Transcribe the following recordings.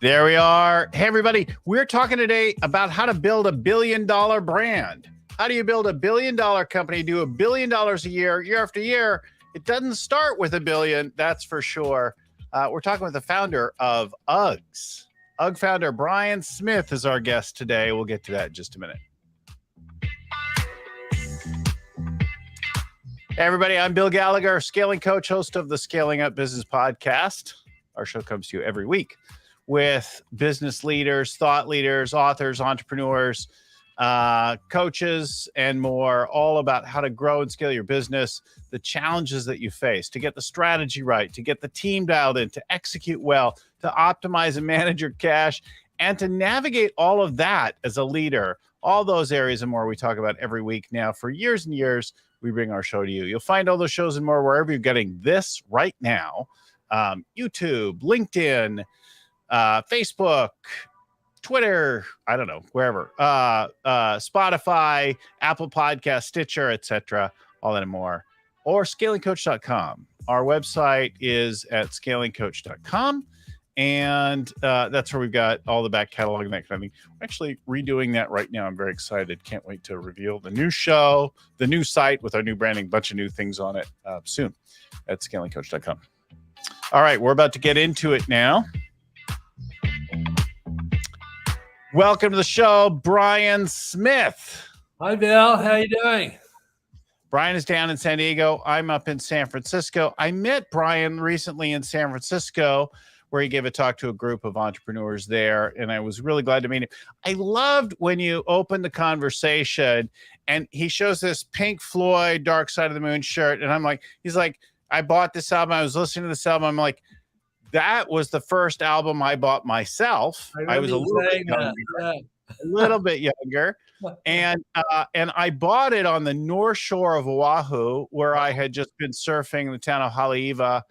There we are. Hey, everybody. We're talking today about how to build $1 billion brand. How do you build $1 billion company, do $1 billion a year, year after year? It doesn't start with $1 billion, that's for sure. We're talking with the founder of UGGs. UGG founder Brian Smith is our guest today. We'll get to that in just a minute. Hey, everybody. I'm Bill Gallagher, scaling coach, host of the Scaling Up Business Podcast. Our show comes to you every week with business leaders, thought leaders, authors, entrepreneurs, coaches, and more, all about how to grow and scale your business, the challenges that you face, to get the strategy right, to get the team dialed in, to execute well, to optimize and manage your cash, and to navigate all of that as a leader. All those areas and more we talk about every week now. For years and years, we bring our show to you. You'll find all those shows and more wherever you're getting this right now. YouTube, LinkedIn, Facebook, Twitter, I don't know, wherever, Spotify, Apple Podcast, Stitcher, etc., all that and more, or scalingcoach.com. Our website is at scalingcoach.com, and that's where we've got all the back catalog and that kind of thing. We're actually redoing that right now. I'm very excited. Can't wait to reveal the new show, the new site with our new branding, bunch of new things on it soon at scalingcoach.com. All right, we're about to get into it now. Welcome to the show, Brian Smith. Hi, Bill. How you doing? Brian is down in San Diego. I'm up in San Francisco. I met Brian recently in San Francisco, where he gave a talk to a group of entrepreneurs there, and I was really glad to meet him. I loved when you opened the conversation, and he shows this Pink Floyd Dark Side of the Moon shirt, and he's like, I bought this album. I was listening to this album. I'm like, that was the first album I bought myself. I was a little bit younger, and I bought it on the North Shore of Oahu, where I had just been surfing in the town of Haleiwa,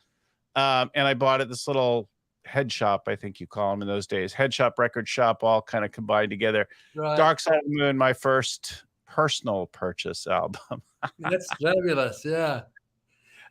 and I bought it this little head shop, I think you call them in those days, head shop, record shop, all kind of combined together. Right. Dark Side of the Moon, my first personal purchase album. That's fabulous, yeah.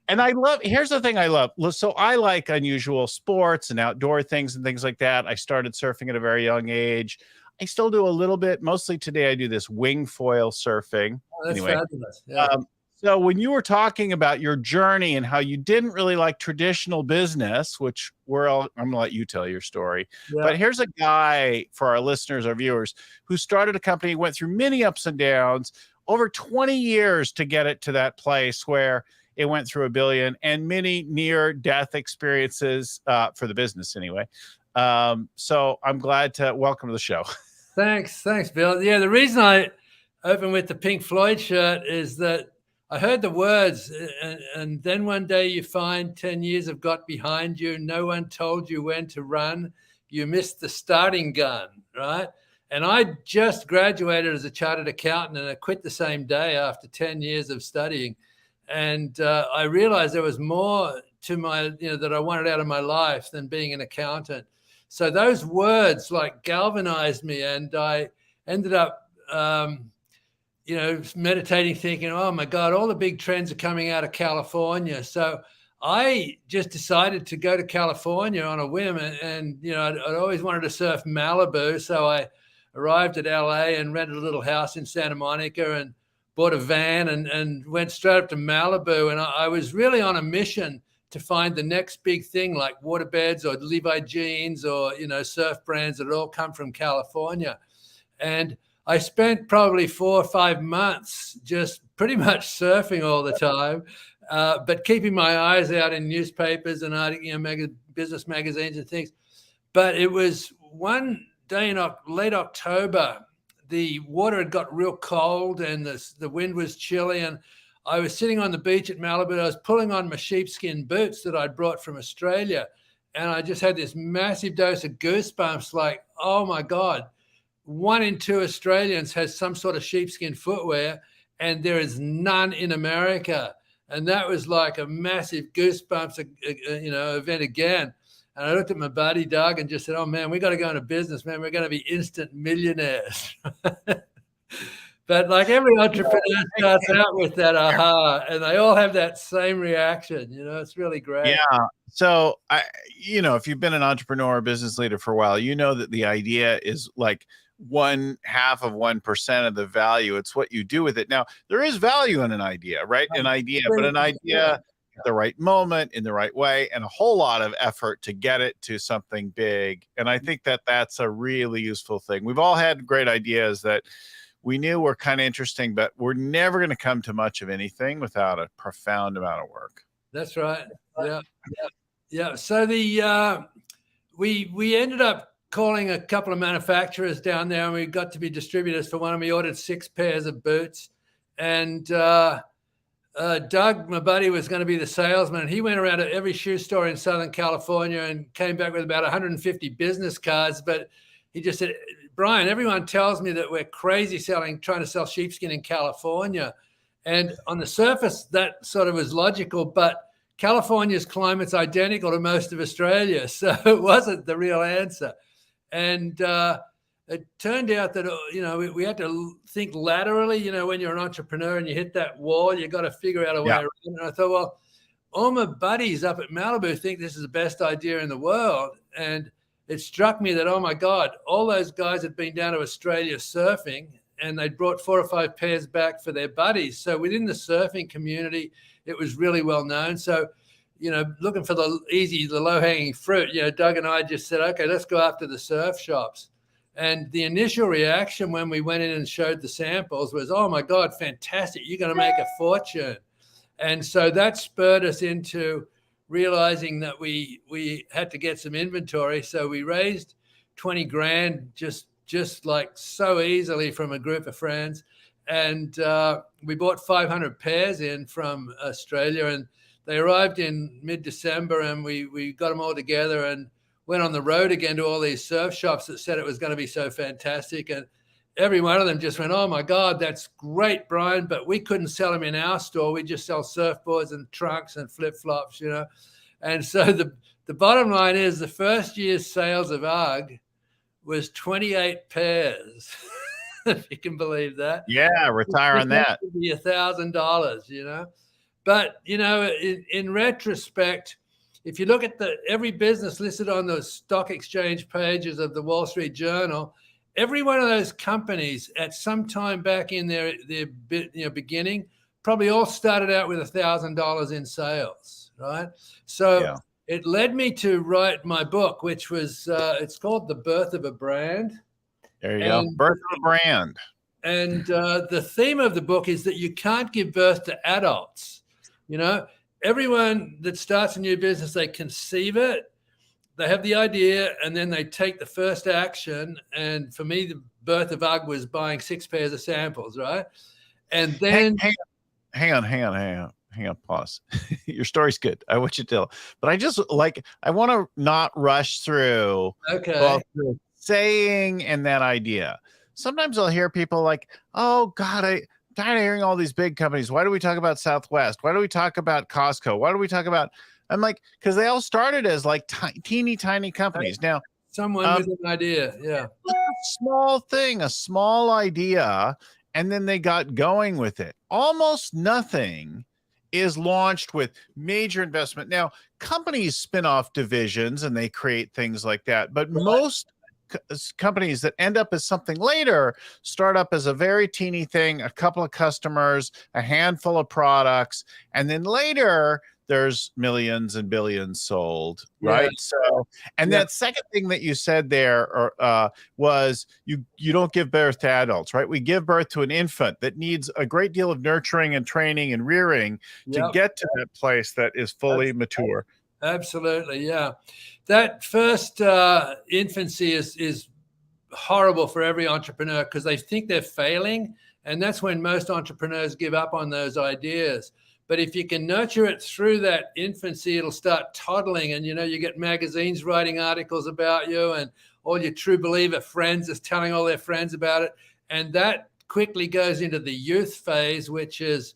And here's the thing I love. So I like unusual sports and outdoor things and things like that. I started surfing at a very young age. I still do a little bit. Mostly today I do this wing foil surfing. Oh, that's fabulous. Yeah. So when you were talking about your journey and how you didn't really like traditional business, which I'm going to let you tell your story. Yeah. But here's a guy for our listeners, our viewers, who started a company, went through many ups and downs, over 20 years to get it to that place where it went through $1 billion, and many near-death experiences for the business anyway. So I'm glad to welcome to the show. Thanks, Bill. Yeah, the reason I opened with the Pink Floyd shirt is that I heard the words, and then one day you find 10 years have got behind you. No one told you when to run. You missed the starting gun, right? And I just graduated as a chartered accountant, and I quit the same day after 10 years of studying. And I realized there was more to that I wanted out of my life than being an accountant. So those words galvanized me, and I ended up, meditating, thinking, oh my God, all the big trends are coming out of California. So I just decided to go to California on a whim, and I'd always wanted to surf Malibu. So I arrived at LA and rented a little house in Santa Monica and bought a van and went straight up to Malibu. And I was really on a mission to find the next big thing, like waterbeds or Levi jeans or, surf brands that all come from California. And I spent probably 4 or 5 months just pretty much surfing all the time, but keeping my eyes out in newspapers and business magazines and things. But it was one day in late October, the water had got real cold and the wind was chilly, and I was sitting on the beach at Malibu. I was pulling on my sheepskin boots that I'd brought from Australia, and I just had this massive dose of goosebumps, like, oh my God, 1 in 2 Australians has some sort of sheepskin footwear, and there is none in America. And that was like a massive goosebumps, event again. And I looked at my buddy, Doug, and just said, oh, man, we got to go into business, man. We're going to be instant millionaires. But like every entrepreneur starts out with that aha, and they all have that same reaction. It's really great. Yeah. So if you've been an entrepreneur or business leader for a while, you know that the idea is like 1/2 of 1% of the value. It's what you do with it. Now, there is value in an idea, right? An idea, but an idea at the right moment, in the right way, and a whole lot of effort to get it to something big. And I think that that's a really useful thing. We've all had great ideas that we knew were kind of interesting, but we're never going to come to much of anything without a profound amount of work. That's right. Yeah. So we ended up calling a couple of manufacturers down there, and we got to be distributors for one, and we ordered 6 pairs of boots. And Doug, my buddy, was going to be the salesman. He went around to every shoe store in Southern California and came back with about 150 business cards. But he just said, Brian, everyone tells me that we're crazy trying to sell sheepskin in California. And on the surface, that sort of was logical, but California's climate's identical to most of Australia. So it wasn't the real answer. And it turned out that, we had to think laterally. When you're an entrepreneur and you hit that wall, you got to figure out a way around. And I thought, well, all my buddies up at Malibu think this is the best idea in the world. And it struck me that, oh my God, all those guys had been down to Australia surfing, and they brought 4 or 5 pairs back for their buddies. So within the surfing community, it was really well known. So, looking for the low-hanging fruit, Doug and I just said, okay, let's go after the surf shops. And the initial reaction when we went in and showed the samples was, oh my God, fantastic. You're going to make a fortune. And so that spurred us into realizing that we had to get some inventory. So we raised 20 grand just like so easily from a group of friends. And we bought 500 pairs in from Australia, and they arrived in mid-December, and we got them all together and went on the road again to all these surf shops that said it was going to be so fantastic. And every one of them just went, oh my God, that's great, Brian, but we couldn't sell them in our store. We just sell surfboards and trunks and flip-flops, And so the bottom line is the first year's sales of UGG was 28 pairs, if you can believe that. Yeah, retire on that. It would be $1,000, But, in retrospect, if you look at every business listed on the stock exchange pages of the Wall Street Journal, every one of those companies at some time back in their beginning probably all started out with $1,000 in sales, right? So it led me to write my book, which was it's called The Birth of a Brand. There you go. Birth of a Brand. And the theme of the book is that you can't give birth to adults. Everyone that starts a new business, they conceive it, they have the idea, and then they take the first action. And for me, the birth of UGG was buying 6 pairs of samples, right? And then hang on, pause. Your story's good. I want you to tell, but I want to not rush through both the saying and that idea. Sometimes I'll hear people like, oh God, I'm tired of hearing all these big companies. Why do we talk about Southwest? Why do we talk about Costco? Why do we talk about, I'm like, because they all started as like teeny tiny companies. Now, someone with an idea. Yeah. A small thing, a small idea. And then they got going with it. Almost nothing is launched with major investment. Now, companies spin off divisions and they create things like that. But most companies that end up as something later start up as a very teeny thing, a couple of customers, a handful of products, and then later there's millions and billions sold, right? So, and that second thing that you said there was you don't give birth to adults, right? We give birth to an infant that needs a great deal of nurturing and training and rearing to get to that place that is fully mature. Absolutely, yeah. That first infancy is horrible for every entrepreneur because they think they're failing, and that's when most entrepreneurs give up on those ideas. But if you can nurture it through that infancy, it'll start toddling, and you get magazines writing articles about you, and all your true believer friends is telling all their friends about it, and that quickly goes into the youth phase, which is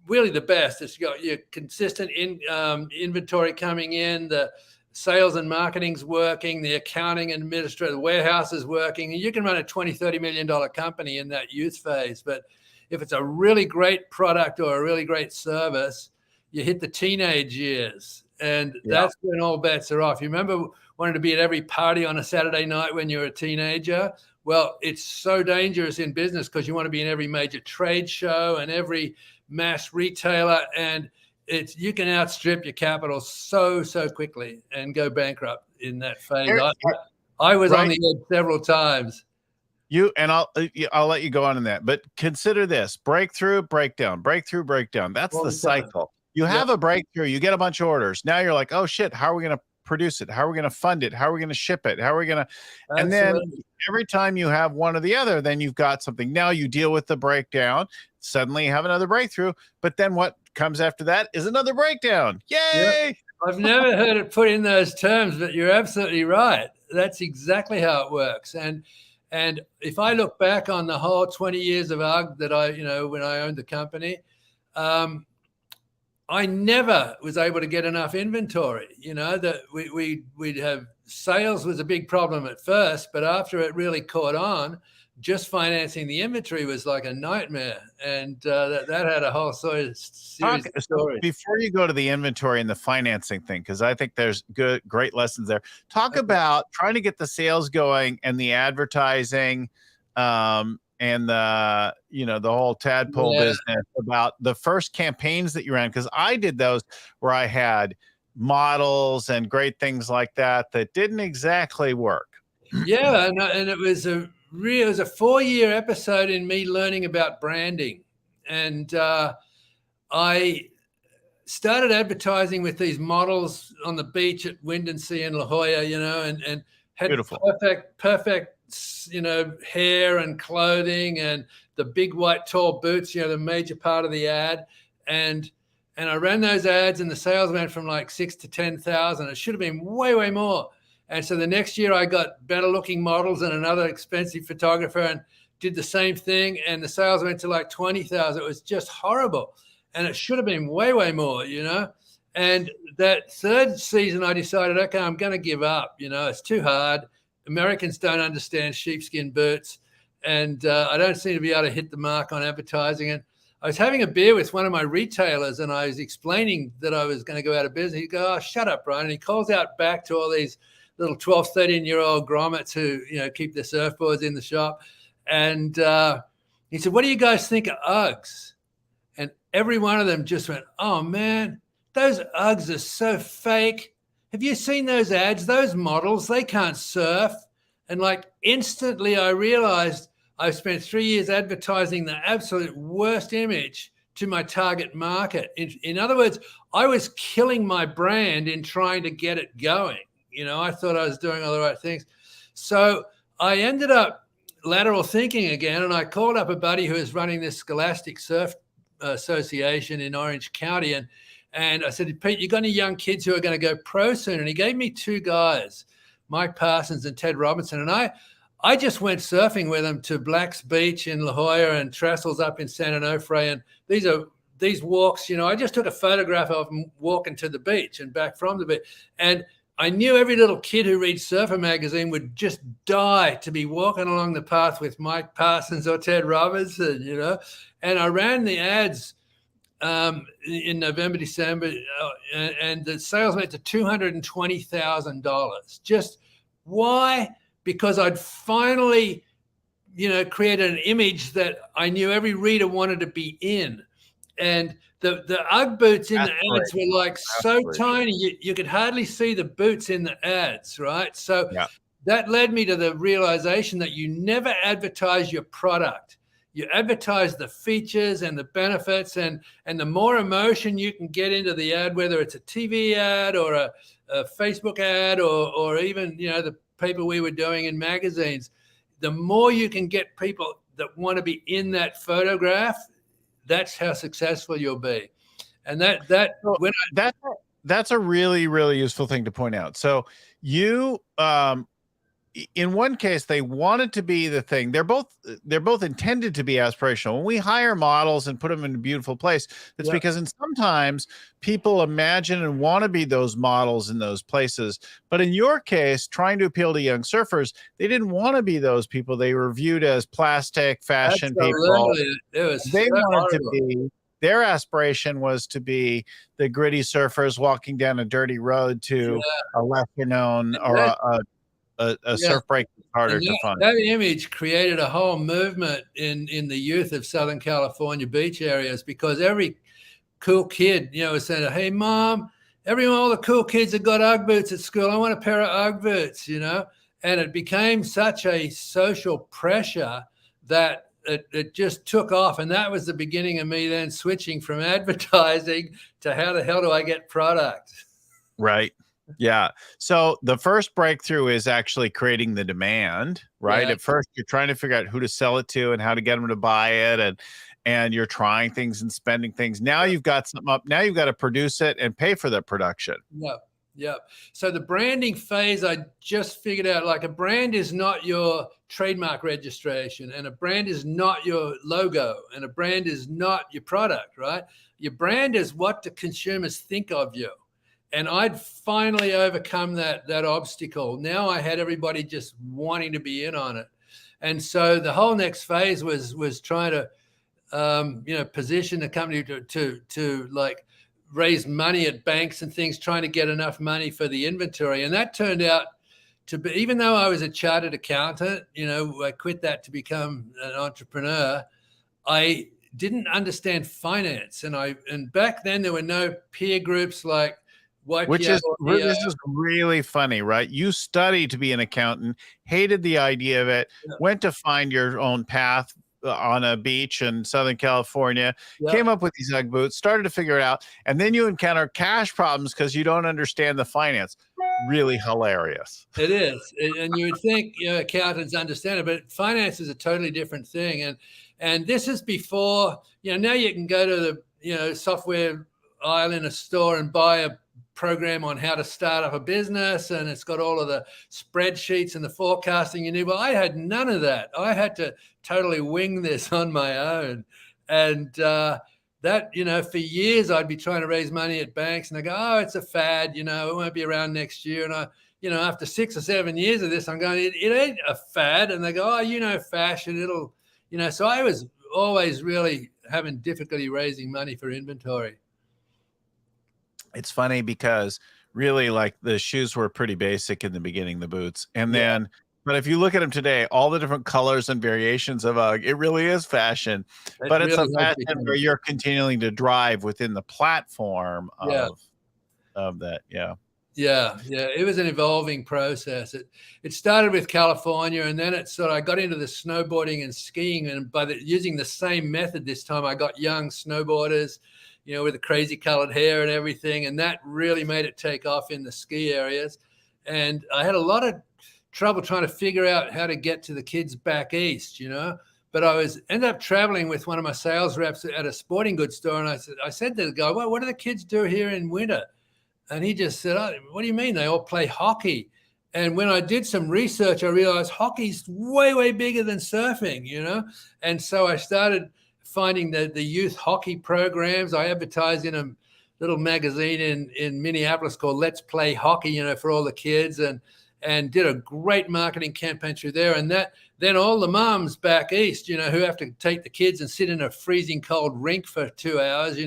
really the best. It's got your consistent inventory coming in, the sales and marketing's working, the accounting and administrative, the warehouse is working, and you can run a $20-30 million company in that youth phase. But if it's a really great product or a really great service, you hit the teenage years, and that's when all bets are off. You remember wanting to be at every party on a Saturday night when you're a teenager? Well, it's so dangerous in business because you want to be in every major trade show and every mass retailer, and you can outstrip your capital so quickly and go bankrupt in that phase. I was on the edge several times. I'll let you go on in that, but consider this: breakthrough, breakdown, breakthrough, breakdown. That's the cycle. You have a breakthrough, you get a bunch of orders. Now you're like, oh shit, how are we going to produce it? How are we going to fund it? How are we going to ship it? How are we going to, and then every time you have one or the other, then you've got something. Now you deal with the breakdown, suddenly you have another breakthrough, but then what comes after that is another breakdown. Yay! Yep. I've never heard it put in those terms, but you're absolutely right. That's exactly how it works. And if I look back on the whole 20 years of UGG that when I owned the company, I never was able to get enough inventory. That we'd have sales was a big problem at first, but after it really caught on, just financing the inventory was like a nightmare. And that had a whole sort of series of stories. Before you go to the inventory and the financing thing, because I think there's great lessons there. Talk about trying to get the sales going and the advertising, and the whole tadpole business, about the first campaigns that you ran, because I did those where I had models and great things like that didn't exactly work. Yeah, and it was a 4-year episode in me learning about branding, and I started advertising with these models on the beach at Windansea in La Jolla, and had beautiful, perfect hair and clothing and the big white tall boots, the major part of the ad. And I ran those ads and the sales went from like 6 to 10,000. It should have been way more. And so the next year I got better looking models and another expensive photographer and did the same thing. And the sales went to like 20,000. It was just horrible. And it should have been way more, And that third season I decided, okay, I'm going to give up. It's too hard. Americans don't understand sheepskin boots, and I don't seem to be able to hit the mark on advertising. And I was having a beer with one of my retailers, and I was explaining that I was going to go out of business. He'd go, oh, shut up, Brian. And he calls out back to all these little 12, 13-year-old grommets who, keep their surfboards in the shop. And he said, what do you guys think of Uggs? And every one of them just went, oh, man, those Uggs are so fake. Have you seen those ads? Those models, they can't surf. And like instantly I realized I've spent 3 years advertising the absolute worst image to my target market. In other words, I was killing my brand in trying to get it going. I thought I was doing all the right things. So I ended up lateral thinking again, and I called up a buddy who is running this Scholastic Surf Association in Orange County. And I said, Pete, you got any young kids who are going to go pro soon? And he gave me 2 guys, Mike Parsons and Ted Robinson. And I just went surfing with them to Black's Beach in La Jolla and Trestles up in San Onofre. And these walks, I just took a photograph of them walking to the beach and back from the beach. And I knew every little kid who reads Surfer Magazine would just die to be walking along the path with Mike Parsons or Ted Robinson, And I ran the ads in November, December, and the sales went to $220,000. Just why? Because I'd finally, created an image that I knew every reader wanted to be in. And the UGG boots in the ads were like so tiny, you could hardly see the boots in the ads, right? So that led me to the realization that you never advertise your product. You advertise the features and the benefits, and the more emotion you can get into the ad, whether it's a TV ad or a Facebook ad or even, the paper we were doing in magazines, the more you can get people that want to be in that photograph, that's how successful you'll be. And that's a really, really useful thing to point out. So you in one case they wanted to be the thing. They're both intended to be aspirational. When we hire models and put them in a beautiful place, it's Yeah, because sometimes people imagine and want to be those models in those places. But in your case, trying to appeal to young surfers, they didn't want to be those people. They were viewed as plastic fashion people. absolutely. It was They so wanted to horrible. be, their aspiration was to be the gritty surfers walking down a dirty road to Yeah, a lesser known, and or that, a yeah, surf break that's harder and to find. that image created a whole movement in the youth of Southern California beach areas, because every cool kid, was saying, "Hey, mom, all the cool kids have got UGG boots at school. I want a pair of UGG boots." And it became such a social pressure that it just took off. And that was the beginning of me then switching from advertising to how the hell do I get product? Right. Yeah. So the first breakthrough is actually creating the demand, right? Yeah, At first, you're trying to figure out who to sell it to and how to get them to buy it, and you're trying things and spending things. Now you've got something up. Now you've got to produce it and pay for the production. yeah, yeah. So the branding phase, I just figured out, like, a brand is not your trademark registration, and a brand is not your logo, and a brand is not your product, right? Your brand is what the consumers think of you. And I'd finally overcome that obstacle. Now I had everybody just wanting to be in on it. And so the whole next phase was trying to position the company to like raise money at banks and things, trying to get enough money for the inventory. And that turned out to be, even though I was a chartered accountant, I quit that to become an entrepreneur. I didn't understand finance, and back then there were no peer groups like Which YPO is, or EO. this is really funny, right? You studied to be an accountant, hated the idea of it, Yeah, went to find your own path on a beach in Southern California, yeah, came up with these UGG boots, started to figure it out, and then you encounter cash problems because you don't understand the finance. Really hilarious. it is. And you would think accountants understand it, but finance is a totally different thing. And this is before, now you can go to the software aisle in a store and buy a program on how to start up a business, and it's got all of the spreadsheets and the forecasting you need. Well, I had none of that. I had to totally wing this on my own. And that, for years I'd be trying to raise money at banks, and they go, "Oh, it's a fad, it won't be around next year." And after 6 or 7 years of this, I'm going, it ain't a fad. And they go, "Oh, fashion, it'll," so I was always really having difficulty raising money for inventory. It's funny because really, like, the shoes were pretty basic in the beginning, the boots. And Yeah, then, but if you look at them today, all the different colors and variations of UGG, it really is fashion, it but it's a really has fashion where become. you're continuing to drive within the platform Yeah. of that. Yeah. Yeah, yeah, it was an evolving process. It started with California, and then I got into the snowboarding and skiing, and using the same method this time, I got young snowboarders, with the crazy colored hair and everything, and that really made it take off in the ski areas. And I had a lot of trouble trying to figure out how to get to the kids back east, But ended up traveling with one of my sales reps at a sporting goods store, and I said to the guy, "Well, what do the kids do here in winter?" And he just said, "Oh, what do you mean? They all play hockey." And when I did some research, I realized hockey's way, way bigger than surfing. And so I started finding the youth hockey programs. I advertised in a little magazine in Minneapolis called Let's Play Hockey, for all the kids, and did a great marketing campaign through there. And then all the moms back east, who have to take the kids and sit in a freezing cold rink for 2 hours,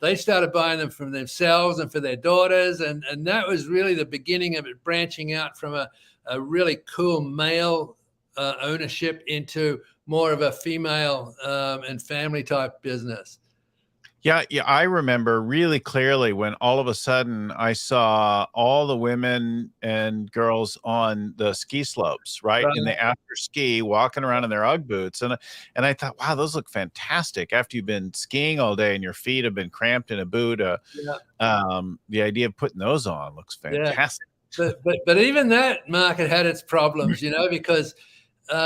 they started buying them from themselves and for their daughters. And that was really the beginning of it, branching out from a really cool male ownership into more of a female and family type business. Yeah, yeah, I remember really clearly when all of a sudden I saw all the women and girls on the ski slopes, right? In Right. the after ski, walking around in their UGG boots. And I thought, wow, those look fantastic. After you've been skiing all day and your feet have been cramped in a boot, Yeah. the idea of putting those on looks Yeah. fantastic. But even that market had its problems, because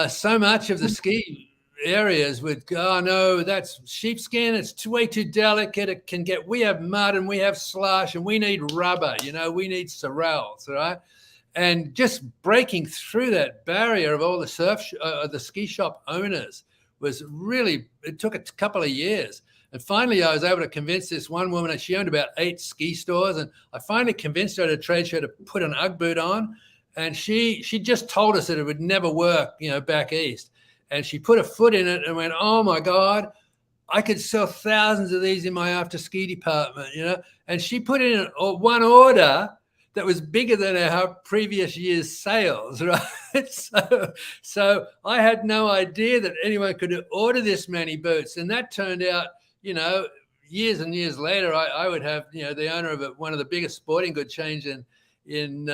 so much of the ski areas would go, "Oh no, that's sheepskin. It's way too delicate. We have mud and we have slush and we need rubber. We need sorrels, right?" And just breaking through that barrier of all the the ski shop owners was really, it took a couple of years. And finally, I was able to convince this one woman, and she owned about 8 ski stores. And I finally convinced her at a trade show to put an UGG boot on. And she just told us that it would never work, back east. And she put a foot in it and went, oh my God, I could sell thousands of these in my after ski department, And she put in one order that was bigger than her previous year's sales, right? So I had no idea that anyone could order this many boots. And that turned out, years and years later, I would have, the owner of one of the biggest sporting goods chains in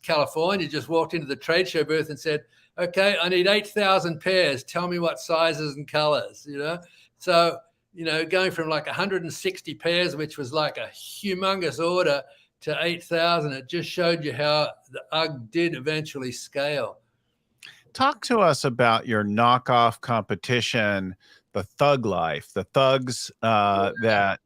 California just walked into the trade show booth and said, okay, I need 8,000 pairs. Tell me what sizes and colors, So, going from like 160 pairs, which was like a humongous order, to 8,000, it just showed you how the UGG did eventually scale. Talk to us about your knockoff competition, the Thug Life, the thugs that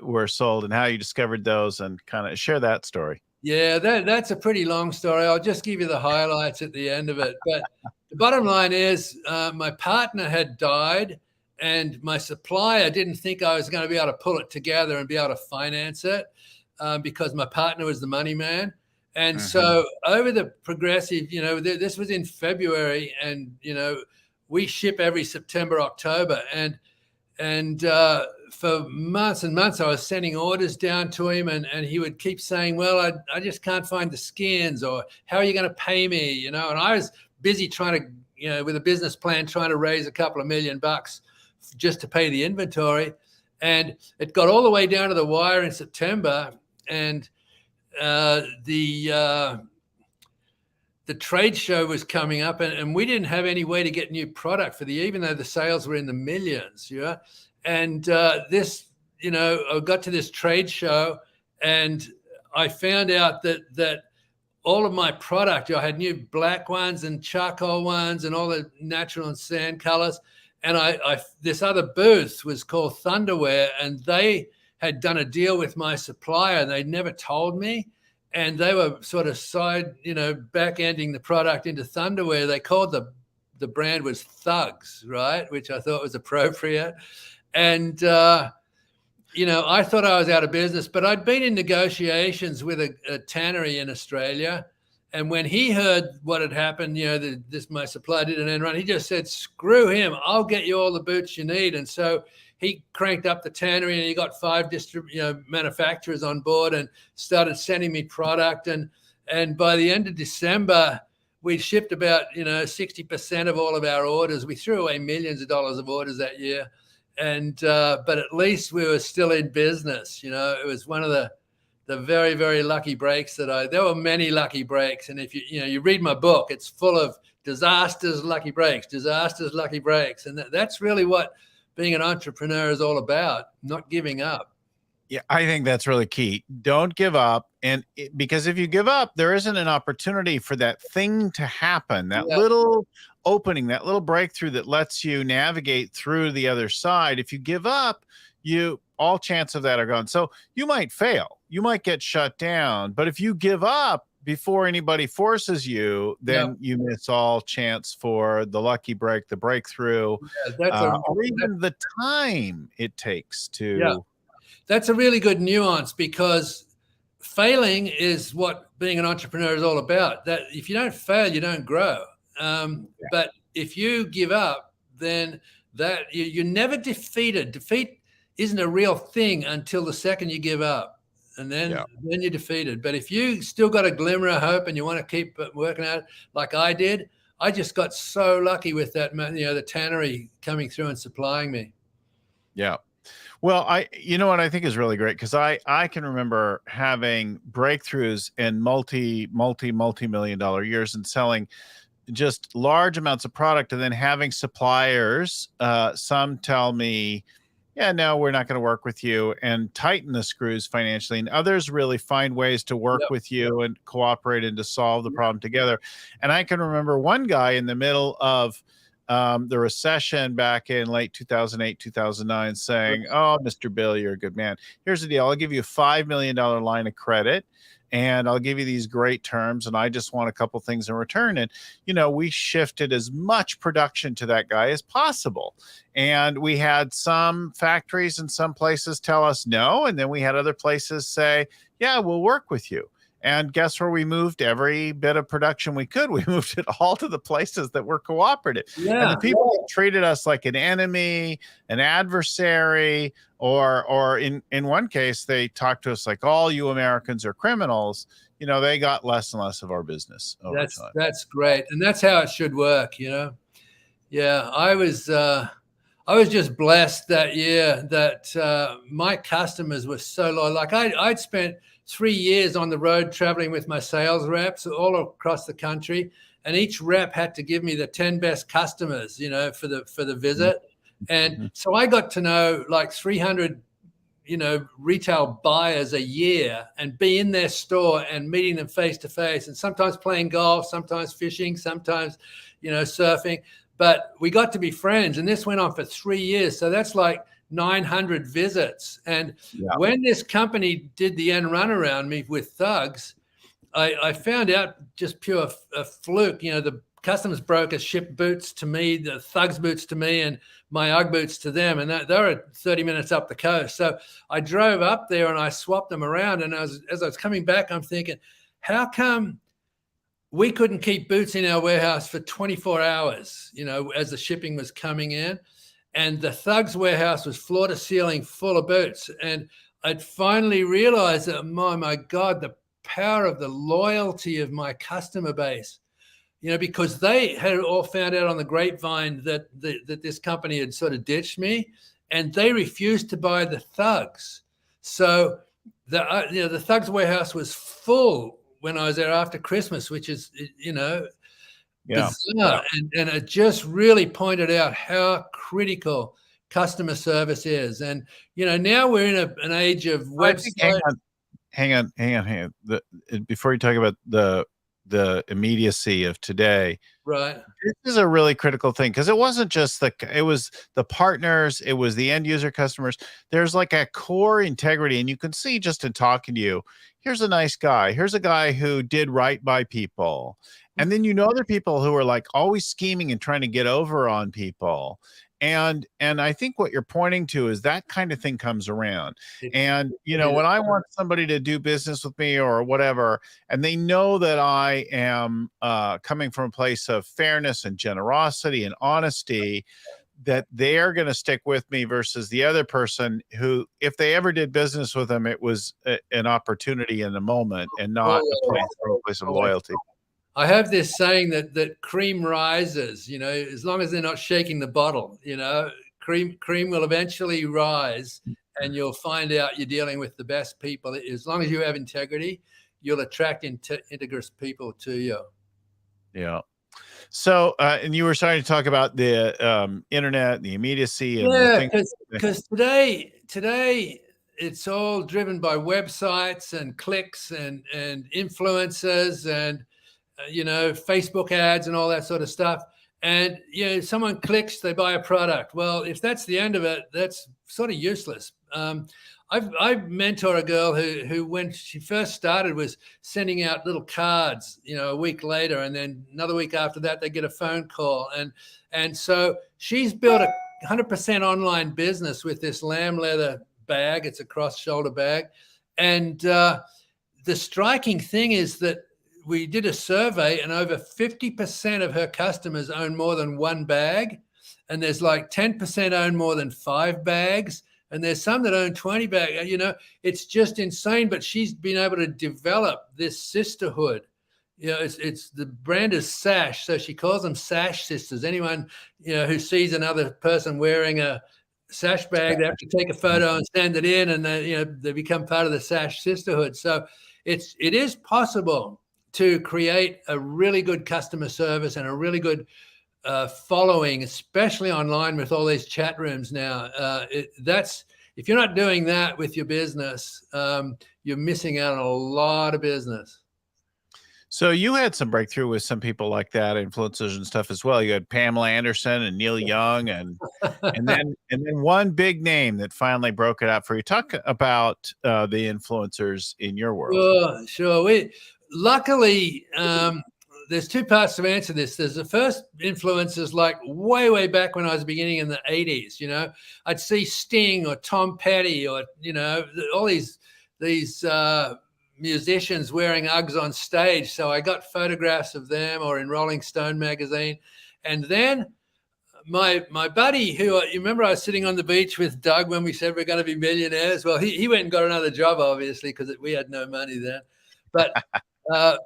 were sold, and how you discovered those, and kind of share that story. Yeah, that's a pretty long story. I'll just give you the highlights at the end of it. But the bottom line is my partner had died, and my supplier didn't think I was going to be able to pull it together and be able to finance it. Because my partner was the money man. And so over the progressive, this was in February, and, we ship every September, October. And for months and months, I was sending orders down to him, and he would keep saying, well, I just can't find the skins, or how are you going to pay me? And I was busy trying to, with a business plan, trying to raise a couple of $1 million just to pay the inventory. And it got all the way down to the wire in September. And the trade show was coming up, and we didn't have any way to get new product for even though the sales were in the millions, And this, I got to this trade show, and I found out that all of my product, I had new black ones and charcoal ones and all the natural and sand colors. And this other booth was called Thunderwear, and they had done a deal with my supplier, and they'd never told me. And they were sort of back ending the product into Thunderwear. They called the brand was Thugs, right? Which I thought was appropriate. And, I thought I was out of business, but I'd been in negotiations with a tannery in Australia. And when he heard what had happened, my supplier did an end run, he just said, screw him, I'll get you all the boots you need. And so he cranked up the tannery, and he got 5 manufacturers on board and started sending me product. And by the end of December, we shipped about 60% of all of our orders. We threw away millions of dollars of orders that year, but at least we were still in business. It was one of the very, very lucky breaks there were many lucky breaks. And if you read my book, it's full of disasters, lucky breaks, and that's really what being an entrepreneur is all about, not giving up. Yeah, I think that's really key. Don't give up. Because if you give up, there isn't an opportunity for that thing to happen, that little opening, that little breakthrough that lets you navigate through the other side. If you give up, all chance of that are gone. So you might fail, you might get shut down, but if you give up before anybody forces you, then you miss all chance for the lucky break, the breakthrough, or even the time it takes to. Yeah, that's a really good nuance, because failing is what being an entrepreneur is all about. That if you don't fail, you don't grow. But if you give up, then you're never defeated. Defeat isn't a real thing until the second you give up. And then you're defeated. But if you still got a glimmer of hope and you want to keep working at it, like I did, I just got so lucky with that, the tannery coming through and supplying me. Yeah. Well, you know what I think is really great, because I can remember having breakthroughs in multi-million dollar years and selling just large amounts of product, and then having suppliers, some tell me, yeah, no, we're not going to work with you, and tighten the screws financially. And others really find ways to work with you and cooperate and to solve the problem together. And I can remember one guy in the middle of the recession back in late 2008, 2009 saying, oh, Mr. Bill, you're a good man. Here's the deal. I'll give you a $5 million line of credit. and I'll give you these great terms, and I just want a couple things in return. And, we shifted as much production to that guy as possible. And we had some factories in some places tell us no. And then we had other places say, yeah, we'll work with you. And guess where we moved every bit of production we could? We moved it all to the places that were cooperative. Yeah. And the people that treated us like an enemy, an adversary, or in one case, they talked to us like, all you Americans are criminals. They got less and less of our business over time. That's great. And that's how it should work, Yeah, I was just blessed that year that my customers were so loyal. Like I'd spent 3 years on the road traveling with my sales reps all across the country, and each rep had to give me the 10 best customers, for the visit. And so I got to know like 300, retail buyers a year, and be in their store and meeting them face to face, and sometimes playing golf, sometimes fishing, sometimes, surfing. But we got to be friends, and this went on for 3 years. So that's like 900 visits. And when this company did the end run around me with thugs, I found out, just pure a fluke, the customs broker shipped boots to me, the thugs boots to me, and my UGG boots to them. And they were 30 minutes up the coast. So I drove up there and I swapped them around. And as I was coming back, I'm thinking, how come we couldn't keep boots in our warehouse for 24 hours, as the shipping was coming in? And the thugs warehouse was floor to ceiling full of boots. And I'd finally realized that, my God, the power of the loyalty of my customer base, because they had all found out on the grapevine that this company had sort of ditched me, and they refused to buy the thugs. So the thugs warehouse was full when I was there after Christmas, which is, bizarre. And it just really pointed out how critical customer service is. And, now we're in an age of website. Hang on. Before you talk about the immediacy of today, right? This is a really critical thing, because it wasn't just it was the partners, it was the end user customers. There's like a core integrity, and you can see just in talking to you, here's a nice guy. Here's a guy who did right by people. And then other people who are like always scheming and trying to get over on people. And I think what you're pointing to is that kind of thing comes around. And, when I want somebody to do business with me or whatever, and they know that I am coming from a place of fairness and generosity and honesty, that they're going to stick with me versus the other person who, if they ever did business with them, it was an opportunity in the moment and not a place of loyalty. I have this saying that cream rises, as long as they're not shaking the bottle, cream will eventually rise, and you'll find out you're dealing with the best people. As long as you have integrity, you'll attract integrous people to you. Yeah. So, and you were starting to talk about the internet and the immediacy. And because today it's all driven by websites and clicks and influencers and Facebook ads and all that sort of stuff. And someone clicks, they buy a product. Well, if that's the end of it, that's sort of useless. I mentor a girl who when she first started was sending out little cards, a week later, and then another week after that they get a phone call, and so she's built a 100% online business with this lamb leather bag. It's a cross-shoulder bag, and the striking thing is that we did a survey, and over 50% of her customers own more than one bag, and there's like 10% own more than 5 bags. And there's some that own 20 bags. It's just insane. But she's been able to develop this sisterhood. It's the brand is Sash, so she calls them Sash Sisters. Anyone who sees another person wearing a Sash bag, they have to take a photo and send it in, and they become part of the Sash Sisterhood. So it is possible to create a really good customer service and a really good following, especially online with all these chat rooms now. If you're not doing that with your business, you're missing out on a lot of business. So you had some breakthrough with some people like that, influencers and stuff as well. You had Pamela Anderson and Neil Young, and then one big name that finally broke it out for you. Talk about the influencers in your world. Sure. We luckily there's two parts to answer this. There's the first influencers, like way back when I was beginning in the 80s. I'd see Sting or Tom Petty or all these musicians wearing Uggs on stage. So I got photographs of them, or in Rolling Stone magazine. And then my buddy, who you remember, I was sitting on the beach with Doug when we said we're going to be millionaires. Well, he went and got another job, obviously, because we had no money then. But I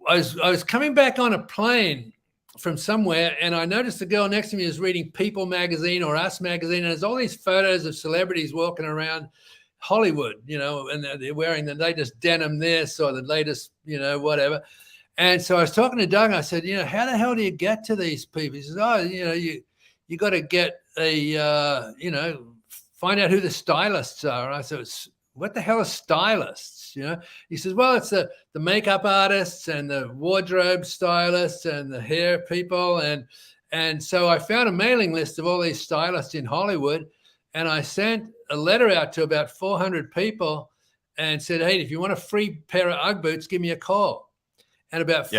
was coming back on a plane from somewhere, and I noticed the girl next to me was reading People magazine or Us magazine, and there's all these photos of celebrities walking around Hollywood, and they're wearing the latest denim this or the latest, whatever. And so I was talking to Doug, and I said, how the hell do you get to these people? He says, you got to get find out who the stylists are. And I said, what the hell are stylists? He says, well, it's the makeup artists and the wardrobe stylists and the hair people. And so I found a mailing list of all these stylists in Hollywood, and I sent a letter out to about 400 people and said, hey, if you want a free pair of Ugg boots, give me a call. And about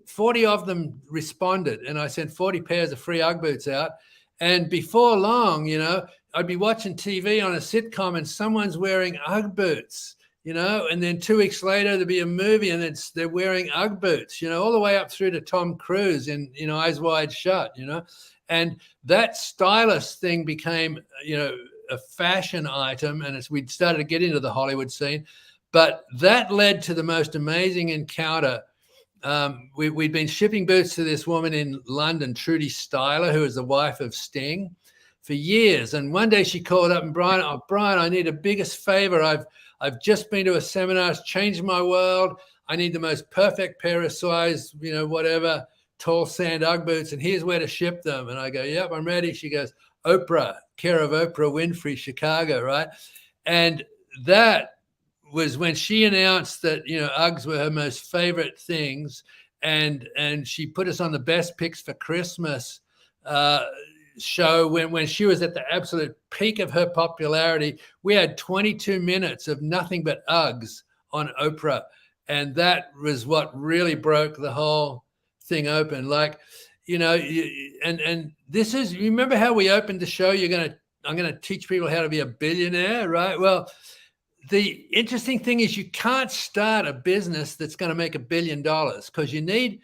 40 of them responded, and I sent 40 pairs of free Ugg boots out. And before long, I'd be watching TV on a sitcom and someone's wearing Ugg boots, and then 2 weeks later there'd be a movie and they're wearing Ugg boots, all the way up through to Tom Cruise in, Eyes Wide Shut, and that stylist thing became, a fashion item. And we'd started to get into the Hollywood scene, but that led to the most amazing encounter. We'd been shipping boots to this woman in London, Trudy Styler, who is the wife of Sting, for years. And one day she called up and, Brian, I need a biggest favor. I've just been to a seminar. It's changed my world. I need the most perfect pair of size, whatever, tall sand Ugg boots. And here's where to ship them. And I go, yep, I'm ready. She goes, Oprah, care of Oprah Winfrey, Chicago, right? And that was when she announced that, Uggs were her most favorite things. And she put us on the Best Picks for Christmas show when she was at the absolute peak of her popularity. We had 22 minutes of nothing but Uggs on Oprah. And that was what really broke the whole thing open. Like, and this is, you remember how we opened the show? I'm going to teach people how to be a billionaire, right? Well, the interesting thing is you can't start a business that's going to make $1 billion, because you need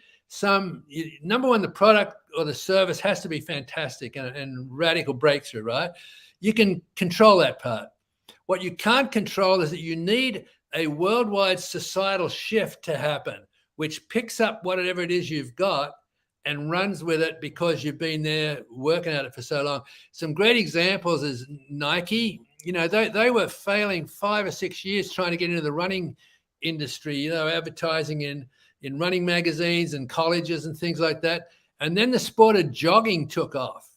number one, the product or the service has to be fantastic and radical breakthrough, right? You can control that part. What you can't control is that you need a worldwide societal shift to happen, which picks up whatever it is you've got and runs with it because you've been there working at it for so long. Some great examples is Nike. They were failing 5 or 6 years trying to get into the running industry, advertising in running magazines and colleges and things like that. And then the sport of jogging took off.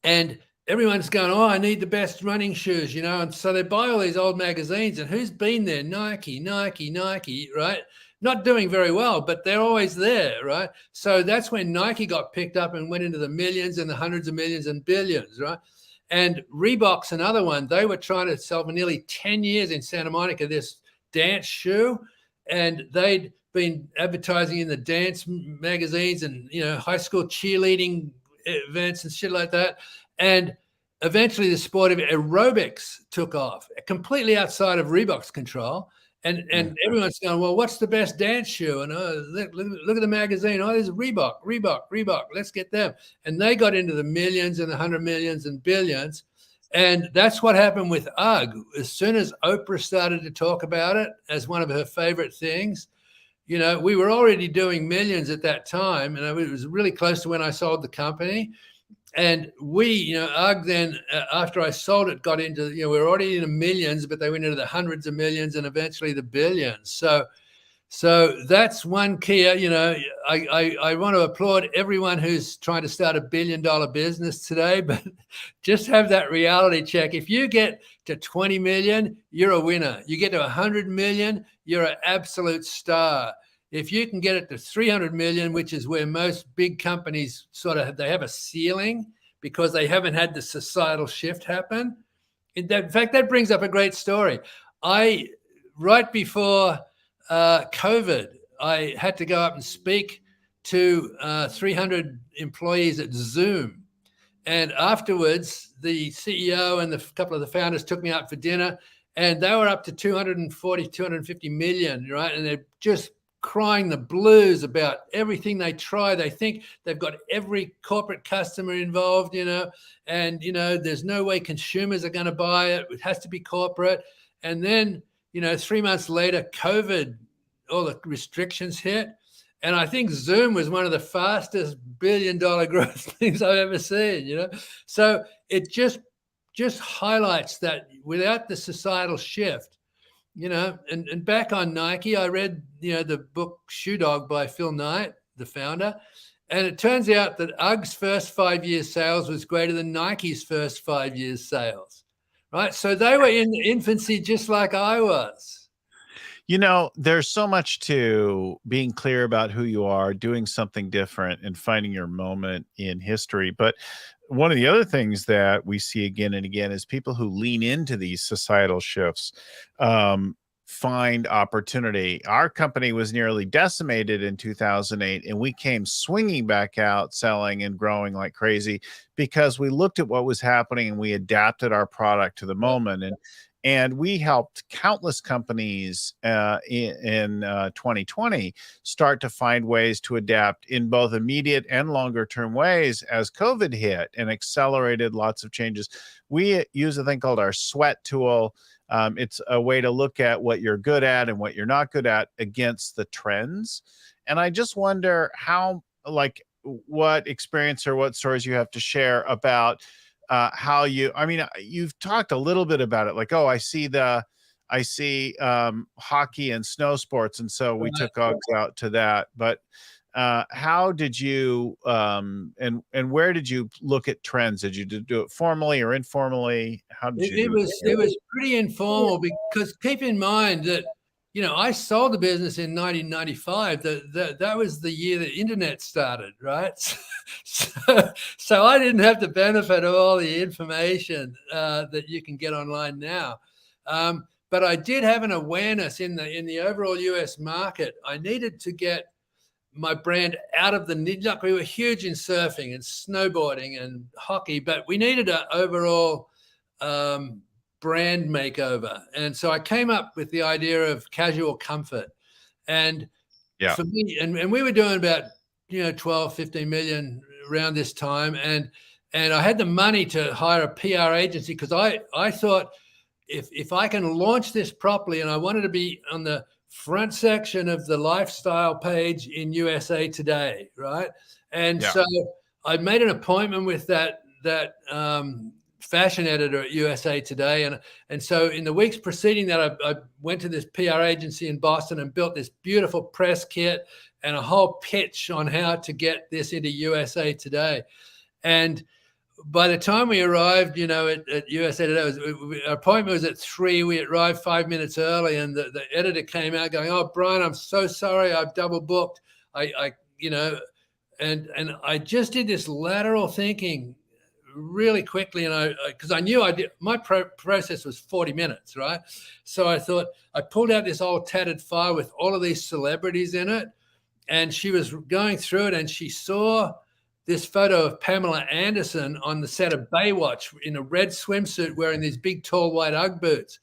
And everyone's going, I need the best running shoes, And so they buy all these old magazines, and who's been there? Nike, right? Not doing very well, but they're always there, right? So that's when Nike got picked up and went into the millions and the hundreds of millions and billions, right? And Reebok's another one. They were trying to sell for nearly 10 years in Santa Monica this dance shoe, and they'd been advertising in the dance magazines and, high school cheerleading events and shit like that. And eventually the sport of aerobics took off, completely outside of Reebok's control. And everyone's going, well, what's the best dance shoe? And look at the magazine. Oh, there's Reebok. Let's get them. And they got into the millions and the 100 millions and billions. And that's what happened with UGG. As soon as Oprah started to talk about it as one of her favorite things, we were already doing millions at that time. And it was really close to when I sold the company. And we, UGG then, after I sold it, got into, we were already in the millions, but they went into the hundreds of millions and eventually the billions. So So that's one key. I want to applaud everyone who's trying to start $1 billion business today, but just have that reality check. If you get to 20 million, you're a winner. You get to 100 million, you're an absolute star. If you can get it to 300 million, which is where most big companies they have a ceiling because they haven't had the societal shift happen. In fact, that brings up a great story. Right before COVID, I had to go up and speak to 300 employees at Zoom. And afterwards, the CEO and a couple of the founders took me out for dinner, and they were up to 240, 250 million, right? And they're just crying the blues about everything they try. They think they've got every corporate customer involved, and, there's no way consumers are going to buy it. It has to be corporate. And then, 3 months later, COVID, all the restrictions hit. And I think Zoom was one of the fastest billion-dollar growth things I've ever seen, So it just highlights that without the societal shift, and back on Nike, I read, the book Shoe Dog by Phil Knight, the founder. And it turns out that UGG's first 5 years sales was greater than Nike's first 5 years sales, right? So they were in infancy just like I was. There's so much to being clear about who you are, doing something different, and finding your moment in history. But one of the other things that we see again and again is people who lean into these societal shifts find opportunity. Our company was nearly decimated in 2008, and we came swinging back out, selling and growing like crazy because we looked at what was happening and we adapted our product to the moment. And we helped countless companies in 2020 start to find ways to adapt in both immediate and longer term ways as COVID hit and accelerated lots of changes. We use a thing called our sweat tool. It's a way to look at what you're good at and what you're not good at against the trends. And I just wonder what experience or what stories you have to share about you've talked a little bit about it, like, I see hockey and snow sports. And so we took Uggs out to that. But how did you, and where did you look at trends? Did you do it formally or informally? How did you do it? It was pretty informal because keep in mind that, I sold the business in 1995. That was the year the internet started, right? So I didn't have the benefit of all the information that you can get online now. But I did have an awareness in the overall US market. I needed to get my brand out of the niche. Look, we were huge in surfing and snowboarding and hockey, but we needed an overall brand makeover. And so I came up with the idea of casual comfort. And for me, and we were doing about 12, 15 million around this time. And I had the money to hire a PR agency because I thought if I can launch this properly, and I wanted to be on the front section of the lifestyle page in USA Today, right? And so I made an appointment with that fashion editor at USA Today. And so in the weeks preceding that, I went to this PR agency in Boston and built this beautiful press kit and a whole pitch on how to get this into USA Today. And by the time we arrived, at USA Today, our appointment was at 3:00. We arrived 5 minutes early, and the editor came out going, "Oh, Brian, I'm so sorry. I've double booked." And I just did this lateral thinking really quickly, and because I knew my process was 40 minutes, right? So I thought I pulled out this old tattered file with all of these celebrities in it, and she was going through it, and she saw this photo of Pamela Anderson on the set of Baywatch in a red swimsuit wearing these big, tall, white Ugg boots.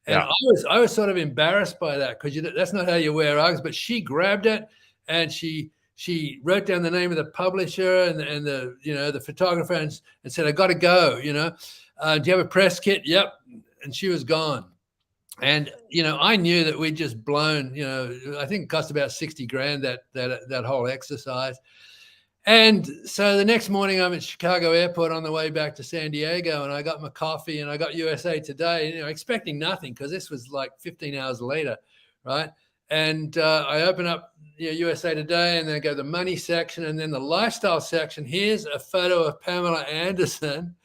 And I was sort of embarrassed by that because that's not how you wear Uggs. But she grabbed it and she wrote down the name of the publisher and the photographer and said, "I got to go. Do you have a press kit?" "Yep." And she was gone. And I knew that we'd just blown. I think it cost about 60 grand that whole exercise. And so the next morning I'm at Chicago Airport on the way back to San Diego, and I got my coffee and I got USA Today, expecting nothing because this was like 15 hours later, right? And I open up USA Today, and then I go to the money section, and then the lifestyle section. Here's a photo of Pamela Anderson.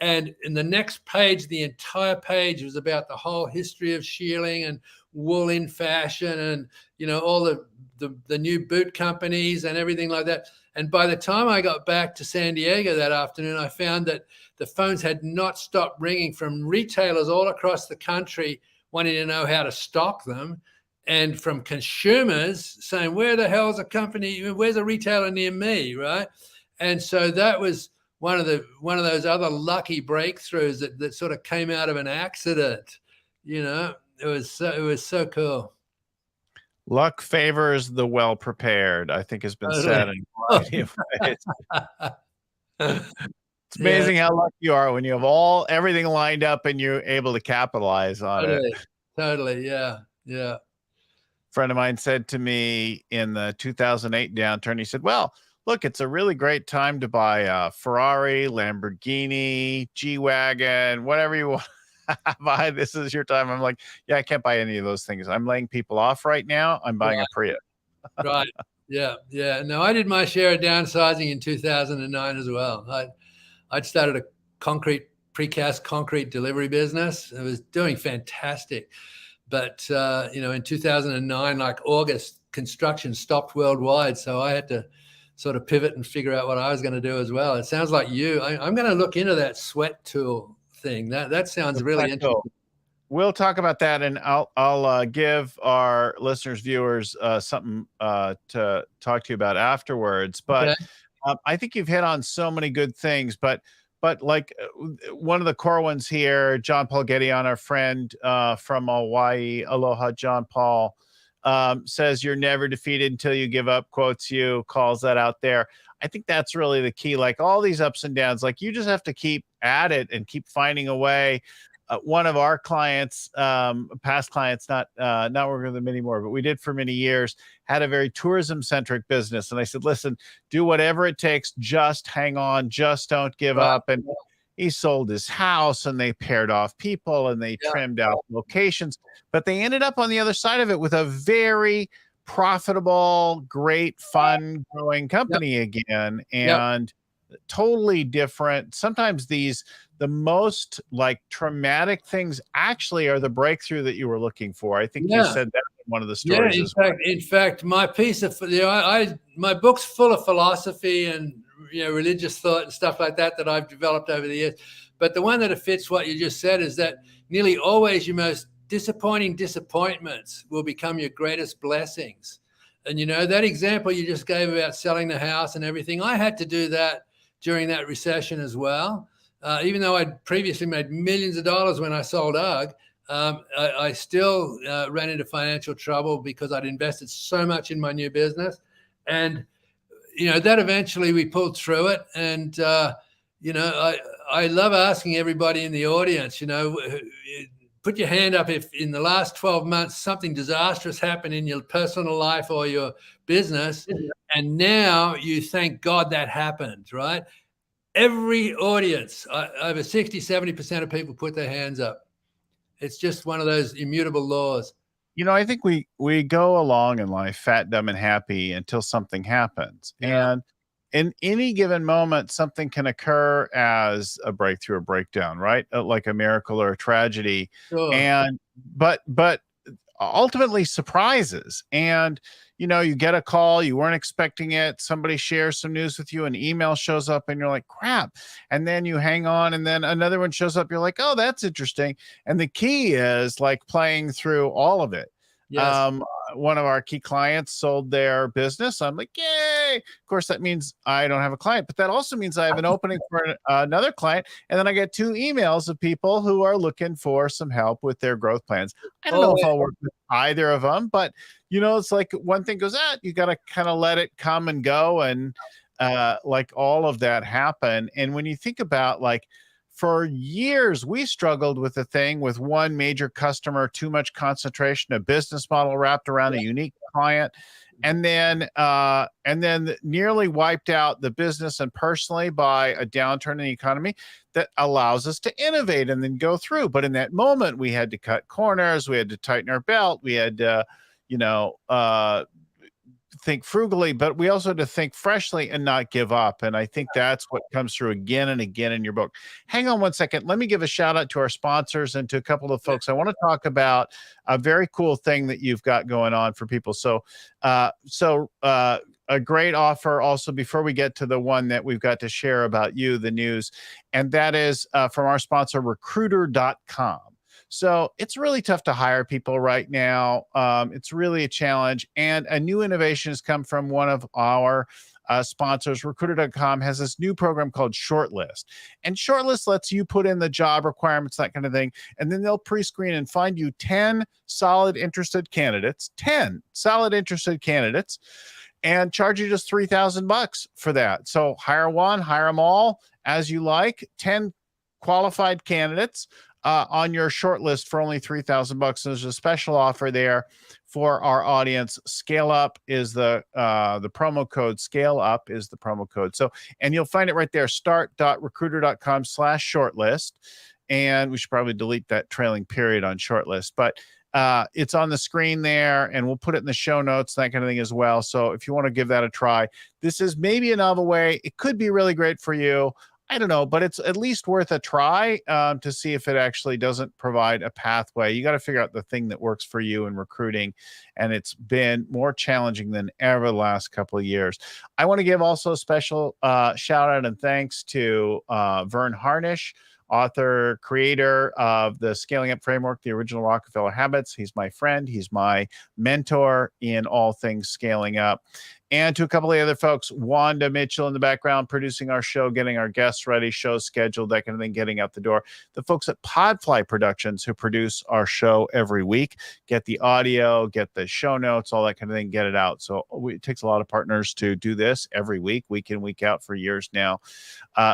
And in the next page, the entire page was about the whole history of shearling and wool in fashion, and all the new boot companies and everything like that. And by the time I got back to San Diego that afternoon, I found that the phones had not stopped ringing from retailers all across the country wanting to know how to stock them, and from consumers saying, where the hell's a company, where's a retailer near me, right? And so that was one of those other lucky breakthroughs that sort of came out of an accident. It was so cool. Luck favors the well-prepared, I think has been said in a variety of ways. It's amazing how lucky you are when you have everything lined up and you're able to capitalize on it. Totally. Yeah. Yeah. A friend of mine said to me in the 2008 downturn, he said, well, look, it's a really great time to buy a Ferrari, Lamborghini, G-Wagon, whatever you want to buy. This is your time. I'm like, yeah, I can't buy any of those things. I'm laying people off right now. I'm buying a Prius. Right. Yeah. Yeah. No, I did my share of downsizing in 2009 as well. I'd started a precast concrete delivery business. It was doing fantastic. But, in 2009, like August, construction stopped worldwide. So I had to sort of pivot and figure out what I was going to do as well. It sounds like I'm going to look into that sweat tool thing. That sounds really interesting. We'll talk about that, and I'll give our listeners, viewers, something to talk to you about afterwards. But I think you've hit on so many good things. But like one of the core ones here, John Paul Gedeon, our friend from Hawaii, aloha, John Paul, says you're never defeated until you give up, quotes you, calls that out there. I think that's really the key. Like all these ups and downs, like you just have to keep at it and keep finding a way. One of our clients, past clients, not working with them anymore, but we did for many years, had a very tourism centric business. And I said, listen, do whatever it takes. Just hang on. Just don't give up. And he sold his house, and they paired off people, and they trimmed out locations, but they ended up on the other side of it with a very profitable, great, fun, growing company again. And totally different. Sometimes the most like traumatic things actually are the breakthrough that you were looking for. I think you said that in one of the stories. In fact, my piece of, my book's full of philosophy and, religious thought and stuff like that I've developed over the years. But the one that fits what you just said is that nearly always your most disappointing disappointments will become your greatest blessings. And, that example you just gave about selling the house and everything, I had to do that during that recession as well. Even though I'd previously made millions of dollars when I sold UGG, I still ran into financial trouble because I'd invested so much in my new business. And, that eventually we pulled through it. And, I love asking everybody in the audience, put your hand up if in the last 12 months something disastrous happened in your personal life or your business, and now you thank God that happened, right? Every audience, over 60, 70% of people put their hands up. It's just one of those immutable laws. I think we go along in life fat, dumb, and happy until something happens. And in any given moment, something can occur as a breakthrough or breakdown, right? Like a miracle or a tragedy. Sure. But ultimately surprises. And, you get a call, you weren't expecting it. Somebody shares some news with you, an email shows up, and you're like, crap. And then you hang on, and then another one shows up. You're like, oh, that's interesting. And the key is like playing through all of it. Yes. One of our key clients sold their business. I'm like, yay. Of course, that means I don't have a client, but that also means I have an opening for another client. And then I get 2 emails of people who are looking for some help with their growth plans. I don't know if I'll work with either of them, but it's like one thing goes out, you got to kind of let it come and go. And like all of that happen. And when you think about like, for years, we struggled with the thing with one major customer, too much concentration, a business model wrapped around a unique client, and then nearly wiped out the business and personally by a downturn in the economy that allows us to innovate and then go through. But in that moment, we had to cut corners, we had to tighten our belt, we had to, think frugally, but we also have to think freshly and not give up. And I think that's what comes through again and again in your book. Hang on one second. Let me give a shout out to our sponsors and to a couple of folks. I want to talk about a very cool thing that you've got going on for people. So a great offer also before we get to the one that we've got to share about you, the news, and that is from our sponsor, recruiter.com. So it's really tough to hire people right now. It's really a challenge. And a new innovation has come from one of our sponsors. Recruiter.com has this new program called Shortlist. And Shortlist lets you put in the job requirements, that kind of thing. And then they'll pre-screen and find you 10 solid interested candidates, and charge you just $3,000 for that. So hire one, hire them all as you like, 10 qualified candidates on your short list for only $3,000. There's a special offer there for our audience. Scale Up is the promo code. Scale Up is the promo code. So, and you'll find it right there, start.recruiter.com/shortlist. And we should probably delete that trailing period on shortlist, but it's on the screen there, and we'll put it in the show notes, that kind of thing as well. So if you want to give that a try, this is maybe a novel way. It could be really great for you. I don't know, but it's at least worth a try to see if it actually doesn't provide a pathway. You got to figure out the thing that works for you in recruiting, and it's been more challenging than ever the last couple of years. I want to give also a special shout out and thanks to Vern Harnish, author, creator of the Scaling Up Framework, the original Rockefeller Habits. He's my friend. He's my mentor in all things scaling up. And to a couple of the other folks, Wanda Mitchell in the background, producing our show, getting our guests ready, shows scheduled, that kind of thing, getting out the door. The folks at Podfly Productions who produce our show every week, get the audio, get the show notes, all that kind of thing, get it out. So it takes a lot of partners to do this every week in, week out for years now.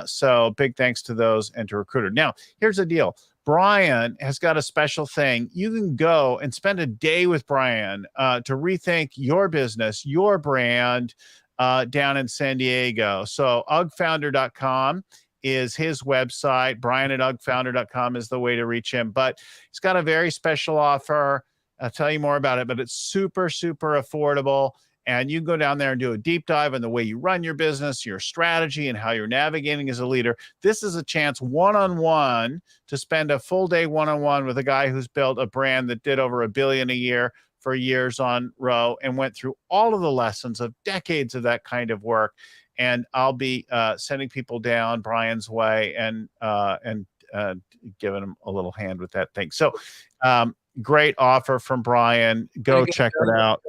So big thanks to those and to Recruiter. Now, here's the deal. Brian has got a special thing. You can go and spend a day with Brian to rethink your business, your brand down in San Diego. So uggfounder.com is his website. Brian at uggfounder.com is the way to reach him. But he's got a very special offer. I'll tell you more about it, but it's super, super affordable. And you can go down there and do a deep dive on the way you run your business, your strategy, and how you're navigating as a leader. This is a chance one-on-one to spend a full day one-on-one with a guy who's built a brand that did over $1 billion a year for years on row and went through all of the lessons of decades of that kind of work. And I'll be sending people down Brian's way and giving him a little hand with that thing. So, great offer from Brian. Go check it out.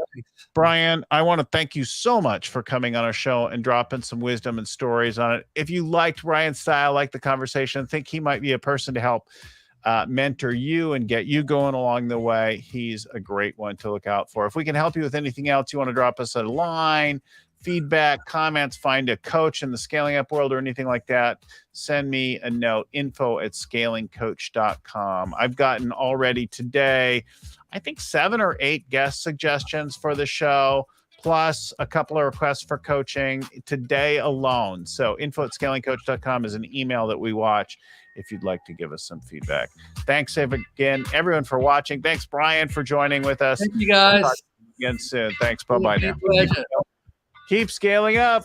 Brian, I want to thank you so much for coming on our show and dropping some wisdom and stories on it. If you liked Brian's style, like the conversation, think he might be a person to help mentor you and get you going along the way, he's a great one to look out for. If we can help you with anything else, you want to drop us a line, feedback, comments, find a coach in the scaling up world or anything like that, send me a note, info@scalingcoach.com. I've gotten already today, I think 7 or 8 guest suggestions for the show, plus a couple of requests for coaching today alone. So info@scalingcoach.com is an email that we watch if you'd like to give us some feedback. Thanks again, everyone, for watching. Thanks, Brian, for joining with us. Thank you, guys. We'll talk again soon. Thanks. Bye-bye now. Pleasure. Keep scaling up.